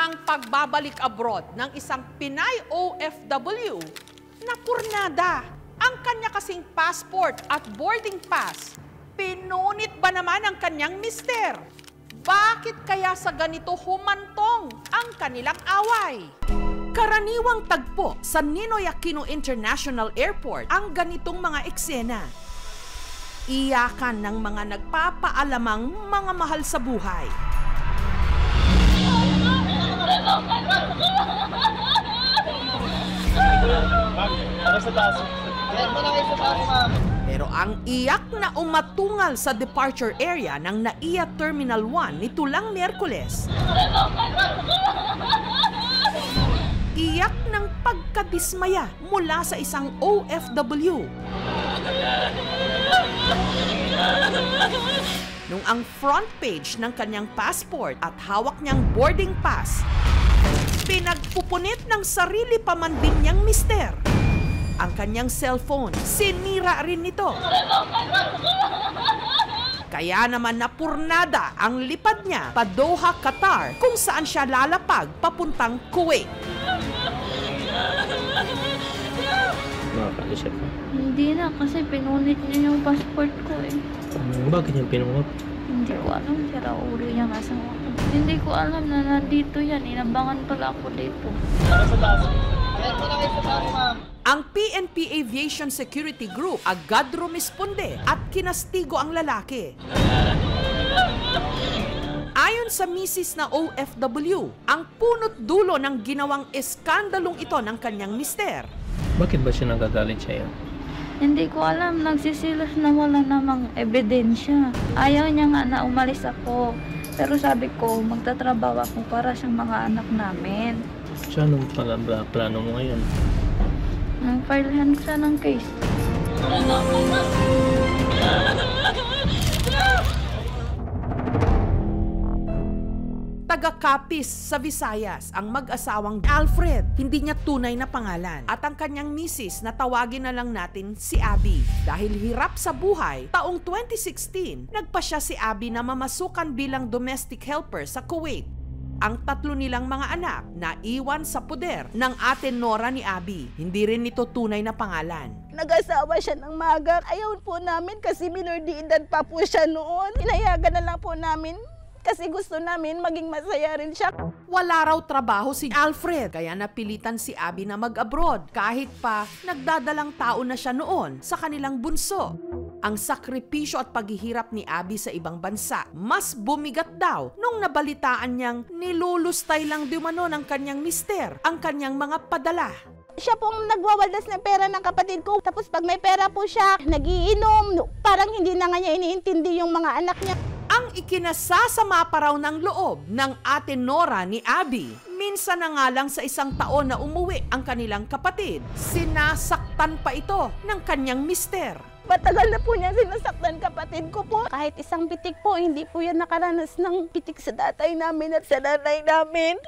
ang pagbabalik abroad ng isang Pinay OFW na purnada. Ang kanya kasing passport at boarding pass, pinunit ba naman ang kanyang mister? Bakit kaya sa ganito humantong ang kanilang away? Karaniwang tagpo sa Ninoy Aquino International Airport ang ganitong mga eksena. Iyakan ng mga nagpapaalamang mga mahal sa buhay. Pero ang iyak na umatungal sa departure area ng NAIA Terminal 1 nito lang Miyerkules. Iyak ng pagkadismaya mula sa isang OFW. Nung ang front page ng kanyang passport at hawak niyang boarding pass, pinagpupunit ng sarili pa man din niyang mister. Ang kanyang cellphone, sinira rin nito. Kaya naman napurnada ang lipad niya pa Doha, Qatar, kung saan siya lalapag papuntang Kuwait. Makakalisip ka? Hindi na, kasi pinunit niya yung passport ko eh. Bakit yung pinungot? Hindi ko alam, sira ulo niya asawa ko. Hindi ko alam na nandito yan, inabangan pala ako dito. Ang PNP Aviation Security Group agad rumisponde at kinastigo ang lalaki. Ayon sa misis na OFW, ang punot dulo ng ginawang eskandalong ito ng kanyang mister. Bakit ba siya nagagalit sa'yo? Hindi ko alam, nagsisilos na wala namang ebidensya. Ayaw niya nga na umalis ako. Pero sabi ko, magtatrabaho ako para sa mga anak namin. So, anong plano mo ngayon? Nang-filehan siya ng case. Taga-Capiz sa Visayas ang mag-asawang Alfred, hindi niya tunay na pangalan. At ang kanyang misis na tawagin na lang natin si Abby. Dahil hirap sa buhay, taong 2016, nagpa siya si Abby na mamasukan bilang domestic helper sa Kuwait. Ang tatlo nilang mga anak na iwan sa poder ng ate Nora ni Abby. Hindi rin ito tunay na pangalan. Nag-asawa siya ng maga. Ayaw po namin kasi minor de edad pa po siya noon. Inayagan na lang po namin kasi gusto namin maging masaya rin siya. Wala raw trabaho si Alfred, kaya napilitan si Abby na mag-abroad kahit pa nagdadalang tao na siya noon sa kanilang bunso. Ang sakripisyo at paghihirap ni Abby sa ibang bansa, mas bumigat daw nung nabalitaan niyang nilulustay lang dumano ng kanyang mister ang kanyang mga padala. Siya pong nagwawaldas ng pera ng kapatid ko. Tapos pag may pera po siya, nagiinom. Parang hindi na nga niya iniintindi yung mga anak niya. Ang ikinasasama pa raw ng loob ng ate Nora ni Abby, minsan na nga lang sa isang taon na umuwi ang kanilang kapatid, sinasaktan pa ito ng kanyang mister. Matagal na po niya sinasaktan kapatid ko po. Kahit isang pitik po, hindi po yan nakaranas ng pitik sa tatay namin at sa nanay namin.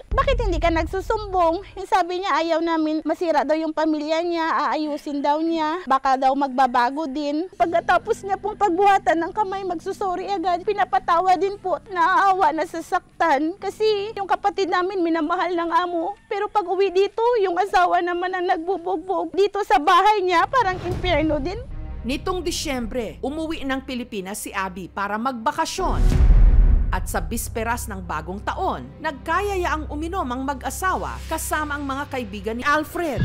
Bakit hindi ka nagsusumbong? Yung sabi niya ayaw namin masira daw yung pamilya niya, aayusin daw niya, baka daw magbabago din. Pagkatapos niya pong pagbuhatan ng kamay, magsusori agad. Pinapatawa din po, naaawa, nasasaktan. Kasi yung kapatid namin minamahal ng amo. Pero pag uwi dito, yung asawa naman ang nagbubugbog. Dito sa bahay niya, parang impyerno din. Nitong Disyembre, umuwi ng Pilipinas si Abby para magbakasyon. At sa bisperas ng bagong taon, nagkayayaang uminom ang mag-asawa kasama ang mga kaibigan ni Alfred.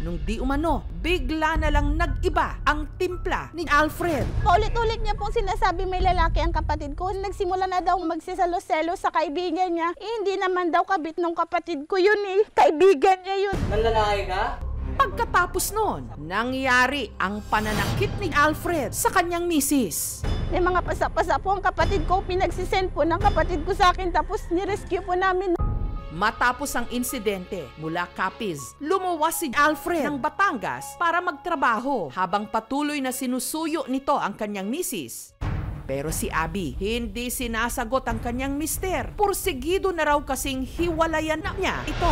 Nung di umano, bigla na lang nag-iba ang timpla ni Alfred. Paulit-ulit niya pong sinasabi may lalaki ang kapatid ko. Nagsimula na daw magsisalo-selo sa kaibigan niya. Hindi naman daw kabit ng kapatid ko yun eh. Kaibigan niya yun. Nanlalaki ka? Pagkatapos noon, nangyari ang pananakit ni Alfred sa kanyang misis. May mga pasa-pasa po ang kapatid ko. Pinagsisend po ng kapatid ko sa akin tapos nirescue po namin. Matapos ang insidente mula Capiz, lumuwas si Alfred ng Batangas para magtrabaho habang patuloy na sinusuyo nito ang kanyang misis. Pero si Abby, hindi sinasagot ang kanyang mister. Pursigido na raw kasing hiwalayan na niya ito.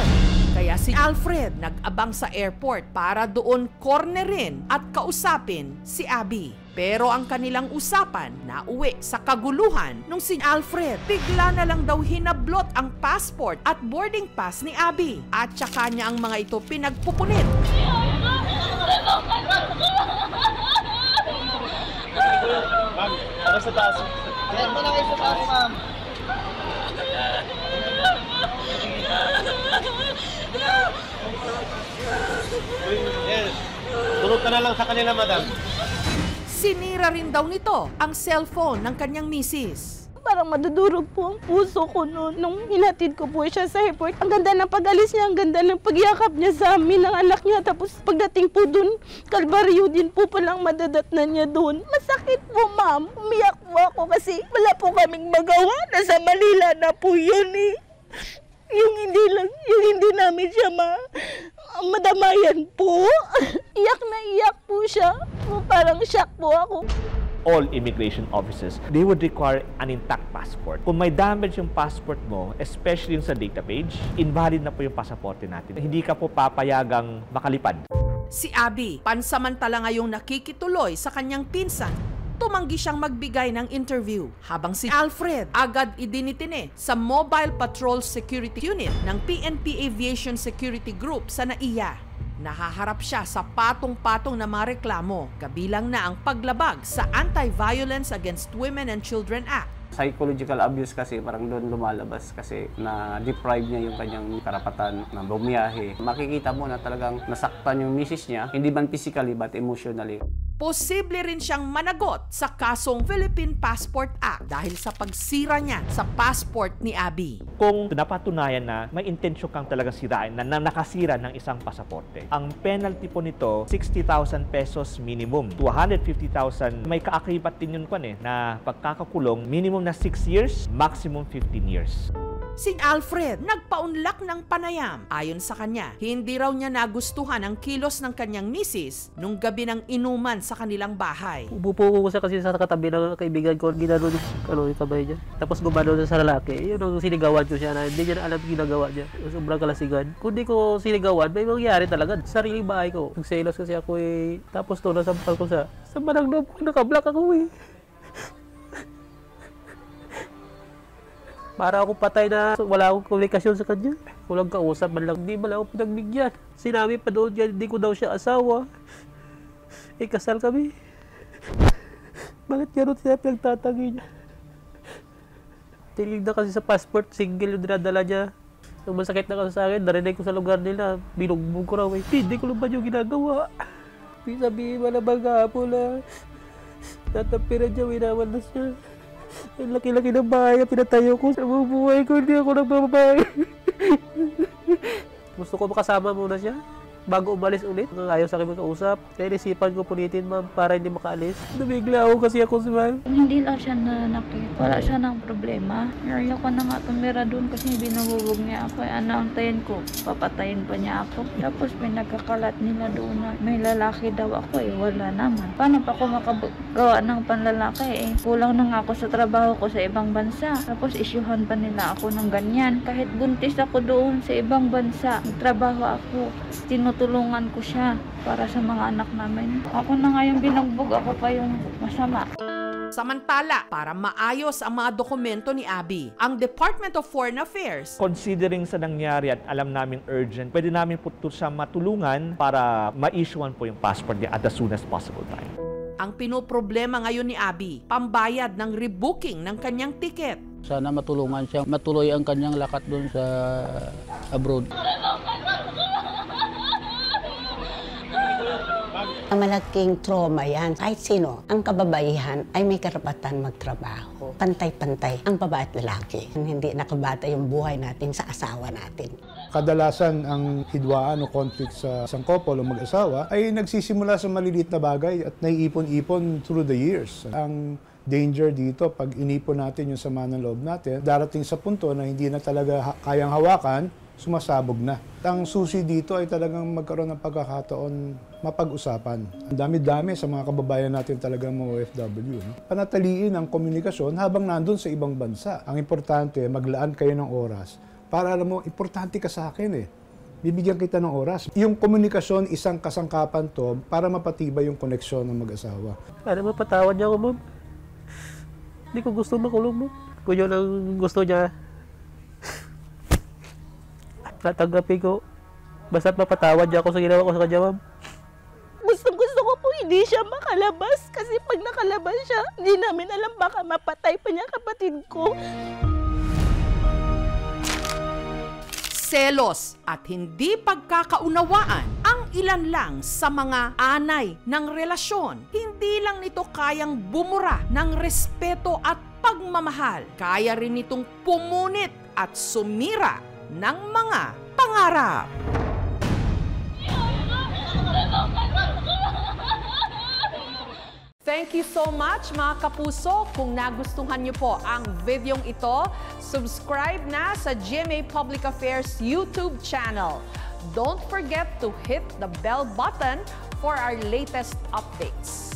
Kaya si Alfred nag-abang sa airport para doon cornerin at kausapin si Abby. Pero ang kanilang usapan na uwi sa kaguluhan nung si Alfred bigla na lang daw hinablot ang passport at boarding pass ni Abby at saka niya ang mga ito pinagpupunit. Ma'am, ano sa taas? Ayan mo na kayo sa taas, ma'am. Yes. Tulog ka na lang sa kanila, madam. Sinira rin daw nito ang cellphone ng kanyang misis. Parang madudurog po ang puso ko noon nung hinatid ko po siya sa airport. Ang ganda ng pag-alis niya, ang ganda ng pagyakap niya sa amin ng anak niya. Tapos pagdating po dun, kalbaryo din po palang madadatnan niya doon. Masakit po, ma'am. Umiyak po ako kasi wala po kaming magawa. Nasa Manila na po yun eh. Yung hindi namin siya madamayan po. Iyak na iyak po siya. Parang shock po ako. All immigration offices, they would require an intact passport. Kung may damage yung passport mo, especially yung sa data page, invalid na po yung pasaporte natin. Hindi ka po papayagang makalipad. Si Abby, pansamantala ngayong nakikituloy sa kanyang pinsan, tumanggi siyang magbigay ng interview. Habang si Alfred agad idinitine sa Mobile Patrol Security Unit ng PNP Aviation Security Group sa NAIA. Nahaharap siya sa patong-patong na mga reklamo, kabilang na ang paglabag sa Anti-Violence Against Women and Children Act. Psychological abuse kasi parang doon lumalabas kasi na-deprive niya yung kanyang karapatan na bumiyahe. Makikita mo na talagang nasaktan yung misis niya, hindi man physically but emotionally. Posible rin siyang managot sa kasong Philippine Passport Act dahil sa pagsira niya sa passport ni Abby. Kung napatunayan na may intensyon kang talagang sirain na nakasira ng isang pasaporte, ang penalty po nito, 60,000 pesos minimum to 150,000. May kaakibat din yun na pagkakakulong, minimum na 6 years, maximum 15 years. Si Alfred nagpaunlak ng panayam. Ayon sa kanya, hindi raw niya nagustuhan ang kilos ng kanyang misis nung gabi ng inuman sa kanilang bahay. Upo ko kasi sa katabi ng kaibigan ko, ginano yung kamay niya. Tapos gumano sa lalaki, yun ang sinigawan ko siya na hindi niya na alam ginagawa niya. Sobrang kalasigan. Kung di ko sinigawan, may mangyari talaga. Sariling bahay ko. Nagselos kasi ako eh. Tapos to, nasampal ko sa manang loob ko, nakablock ako eh. Para ako patay na wala akong komunikasyon sa kanya. Walang kausap man lang. Hindi man lang ako pinagbigyan. Sinabi pa doon yan, hindi ko daw siya asawa. Kasal kami. Bakit gano'n siya pinagtatagi niya? Tinig na kasi sa passport, single yung dinadala niya. Nung masakit na kasi sa akin, narinig ko sa lugar nila, binugbog ko raw eh. Hindi ko naman yung ginagawa. Sabihin mo na bagapon na tatapiran niya, winawan na siya. Ang laki-laki ng bahay na pinatayo ko sa buhay ko, hindi ako nagbababae. Gusto ko makasama muna siya bago umalis ulit. Ayaw sa akin magkausap. Kaya isipan ko punitin, ma'am, para hindi makaalis. Nabigla ako kasi ako si ma'am. Hindi lang siya nanakit. Wala siya ng problema. Ayaw ko na nga tumira doon kasi binububog niya ako. Antayin ko, papatayin pa niya ako. Tapos may nagkakalat nila doon na may lalaki daw ako eh. Wala naman. Paano pa ako makagawa ng panlalaki eh? Kulang na nga ako sa trabaho ko sa ibang bansa. Tapos isyuhan pa nila ako ng ganyan. Kahit buntis ako doon sa ibang bansa, nagtrabaho ako. Tinutulungan ko siya para sa mga anak namin. Ako na nga yung binugbog, ako pa yung masama. Samantala, para maayos ang mga dokumento ni Abby, ang Department of Foreign Affairs, Considering sa nangyari at alam namin urgent, pwede namin po siya matulungan para ma-issuean po yung passport niya at as soon as possible time. ang pinoproblema ngayon ni Abby, pambayad ng rebooking ng kanyang tiket. Sana matulungan siya, matuloy ang kanyang lakat doon sa abroad. Malaking trauma yan. Kahit sino, ang kababaihan ay may karapatan magtrabaho. Pantay-pantay ang babae at lalaki. Hindi nakabata yung buhay natin sa asawa natin. Kadalasan ang hidwaan o conflict sa isang couple o mag-asawa ay nagsisimula sa maliliit na bagay at naiipon-ipon through the years. Ang danger dito, pag inipon natin yung sama ng loob natin, darating sa punto na hindi na talaga kayang hawakan, sumasabog na. Ang susi dito ay talagang magkaroon ng pagkakataon mapag-usapan. Ang dami-dami sa mga kababayan natin talaga mga OFW. No? Panataliin ang komunikasyon habang nandun sa ibang bansa. Ang importante, maglaan kayo ng oras para alam mo, importante ka sa akin eh. bibigyan kita ng oras. Yung komunikasyon, isang kasangkapan to para mapatibay yung koneksyon ng mag-asawa. Para mapatawad niya ako, ma'am. Hindi ko gusto makulong, ma'am. Kung yun ang gusto niya, tatanggapin ko. Basta't mapatawad niya ako sa ginawa ko sa kanya, ma'am. Gusto ko po hindi siya makalabas kasi pag nakalabas siya, hindi namin alam baka mapatay pa niya kapatid ko. Selos at hindi pagkakaunawaan ang ilan lang sa mga anay ng relasyon. Hindi lang nito kayang bumura ng respeto at pagmamahal. Kaya rin nitong pumunit at sumira ng mga pangarap. Thank you so much mga kapuso. Kung nagustuhan niyo po ang videong ito, subscribe na sa GMA Public Affairs YouTube channel. Don't forget to hit the bell button for our latest updates.